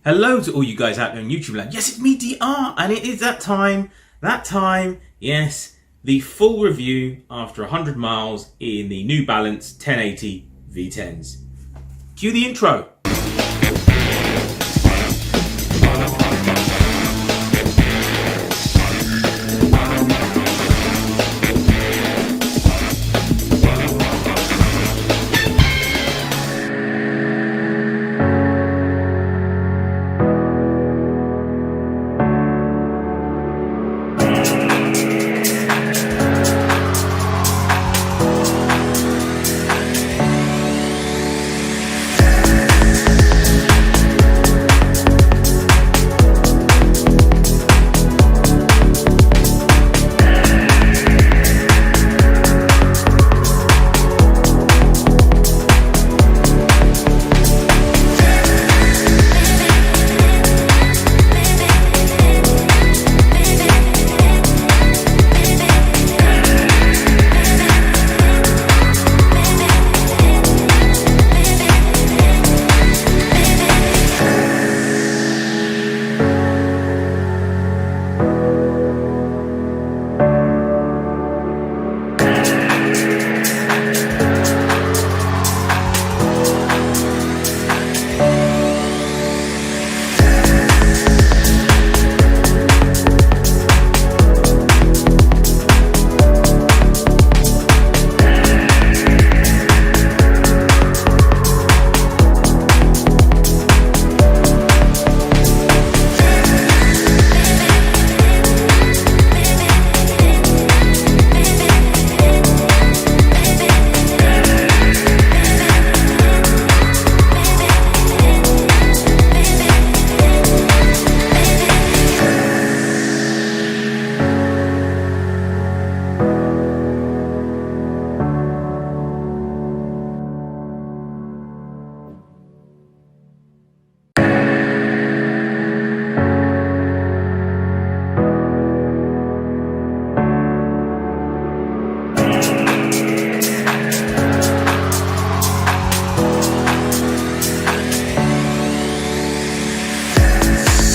Hello to all you guys out there on YouTube land. Yes, it's me, DR, and it is that time, yes, the full review after 100 miles in the New Balance 1080 V10s. Cue the intro.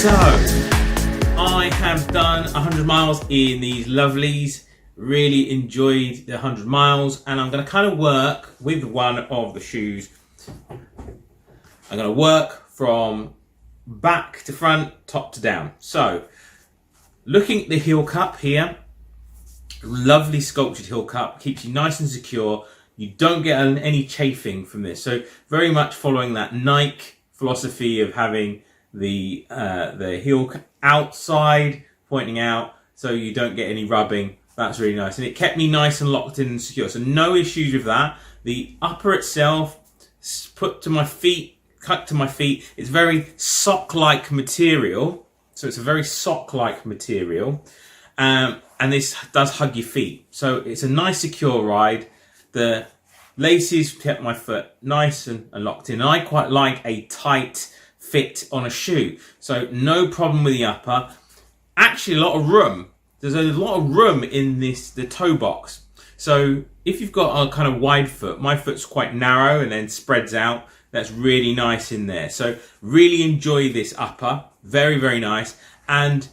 So, I have done 100 miles in these lovelies, really enjoyed the 100 miles, and I'm going to kind of work with one of the shoes. I'm going to work from back to front, top to down. So, looking at the heel cup here, lovely sculptured heel cup, keeps you nice and secure. You don't get any chafing from this. So, very much following that Nike philosophy of having the heel outside pointing out, so you don't get any rubbing. That's really nice, and it kept me nice and locked in and secure, so no issues with that. The upper itself, cut to my feet, it's very sock-like material, so it's a very sock-like material, and this does hug your feet, so it's a nice secure ride. The laces kept my foot nice and locked in, and I quite like a tight fit on a shoe, so no problem with the upper. Actually, a lot of room. There's a lot of room in the toe box. So if you've got a kind of wide foot, my foot's quite narrow and then spreads out. That's really nice in there. So really enjoy this upper. Very, very nice. And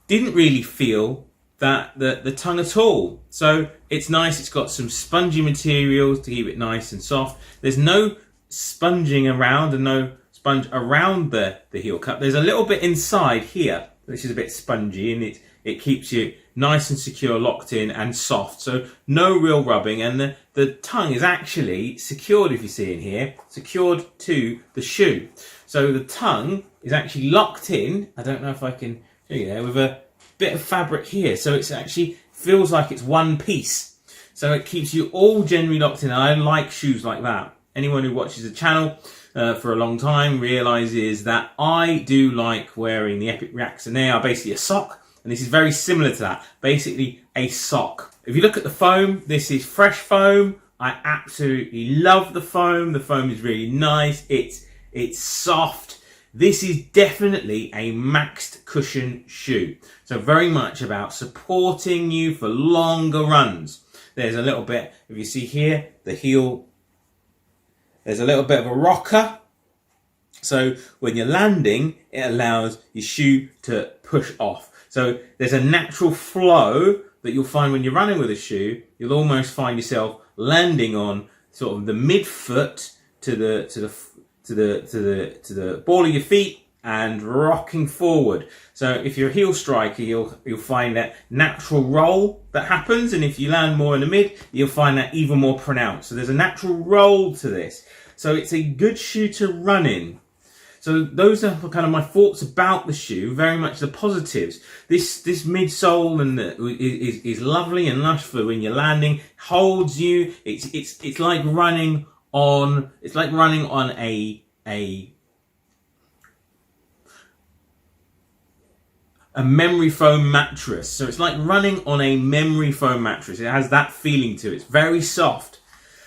didn't really feel that the tongue at all. So it's nice. It's got some spongy materials to keep it nice and soft. There's no sponging around and no sponge around the heel cup. There's a little bit inside here, which is a bit spongy, and it keeps you nice and secure, locked in and soft. So no real rubbing, and the tongue is actually secured, if you see in here, secured to the shoe. So the tongue is actually locked in. I don't know if I can show you there, with a bit of fabric here. So it's actually feels like it's one piece. So it keeps you all generally locked in. And I like shoes like that. Anyone who watches the channel for a long time realizes that I do like wearing the Epic Reacts, and they are basically a sock, and this is very similar to that, basically a sock. If you look at the foam, this is fresh foam. I absolutely love the foam. The foam is really nice. It's soft. This is definitely a maxed cushion shoe, so very much about supporting you for longer runs. There's a little bit, if you see here, the heel, there's a little bit of a rocker, So when you're landing, it allows your shoe to push off. So there's a natural flow that you'll find when you're running with a shoe. You'll almost find yourself landing on sort of the midfoot to the ball of your feet and rocking forward. So if you're a heel striker, you'll find that natural roll that happens, and if you land more in the mid, you'll find that even more pronounced. So there's a natural roll to this. So it's a good shoe to run in. So those are kind of my thoughts about the shoe, very much the positives. This midsole and is lovely and lush for when you're landing, holds you. It's like running on a memory foam mattress. So it's like running on a memory foam mattress. It has that feeling to it. It's very soft.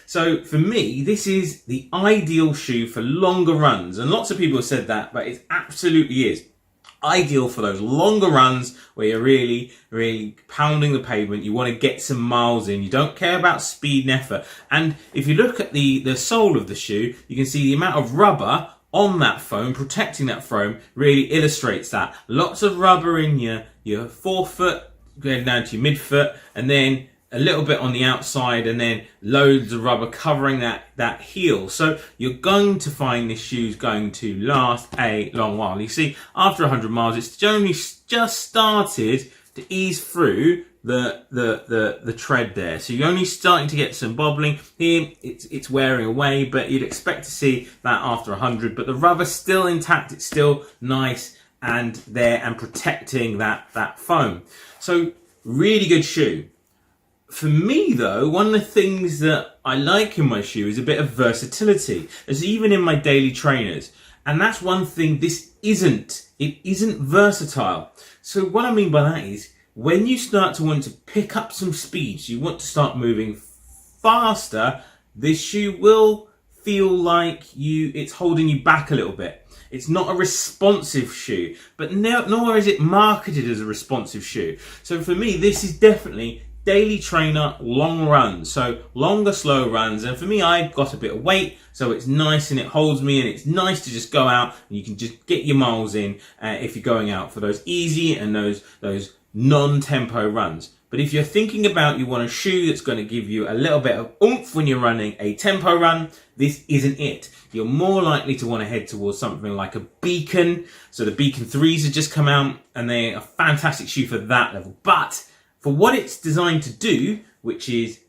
So for me, this is the ideal shoe for longer runs. And lots of people have said that, but it absolutely is. Ideal for those longer runs where you're really, really pounding the pavement. You want to get some miles in. You don't care about speed and effort. And if you look at the sole of the shoe, you can see the amount of rubber on that foam, protecting that foam, really illustrates that. Lots of rubber in your forefoot, going down to your midfoot, and then a little bit on the outside, and then loads of rubber covering that heel. So you're going to find this shoe's going to last a long while. You see, after 100 miles, it's generally just started to ease through the tread there. So you're only starting to get some bobbling. Here, it's wearing away, but you'd expect to see that after 100. But the rubber's still intact. It's still nice and there and protecting that foam. So really good shoe. For me, though, one of the things that I like in my shoe is a bit of versatility, as even in my daily trainers. And that's one thing this isn't. It isn't versatile. So what I mean by that is, when you start to want to pick up some speed, so you want to start moving faster, this shoe will feel like it's holding you back a little bit. It's not a responsive shoe, but nor is it marketed as a responsive shoe. So for me, this is definitely daily trainer, long runs. So longer, slow runs. And for me, I've got a bit of weight, so it's nice and it holds me, and it's nice to just go out and you can just get your miles in if you're going out for those easy and those non-tempo runs. But if you're thinking about you want a shoe that's going to give you a little bit of oomph when you're running a tempo run, this isn't it. You're more likely to want to head towards something like a Beacon. So the Beacon 3s have just come out, and they're a fantastic shoe for that level. But for what it's designed to do, which is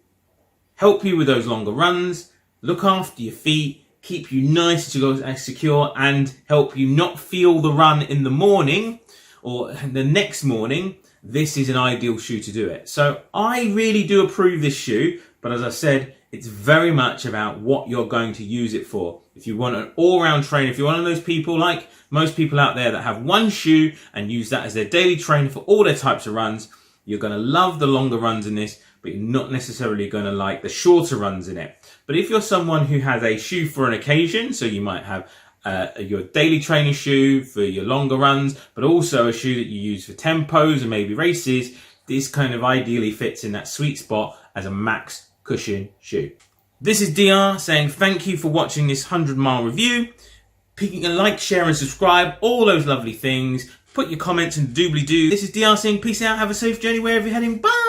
help you with those longer runs, look after your feet, keep you nice and secure, and help you not feel the run in the morning or the next morning, this is an ideal shoe to do it. So I really do approve this shoe, but as I said, it's very much about what you're going to use it for. If you want an all-round trainer, if you're one of those people like most people out there that have one shoe and use that as their daily trainer for all their types of runs, you're going to love the longer runs in this, but you're not necessarily going to like the shorter runs in it. But if you're someone who has a shoe for an occasion, so you might have your daily training shoe for your longer runs, but also a shoe that you use for tempos and maybe races, this kind of ideally fits in that sweet spot as a max cushion shoe. This is DR saying thank you for watching this 100-mile review. Picking a like, share and subscribe, all those lovely things. Put your comments in the doobly-doo. This is DR saying peace out, have a safe journey wherever you're heading. Bye!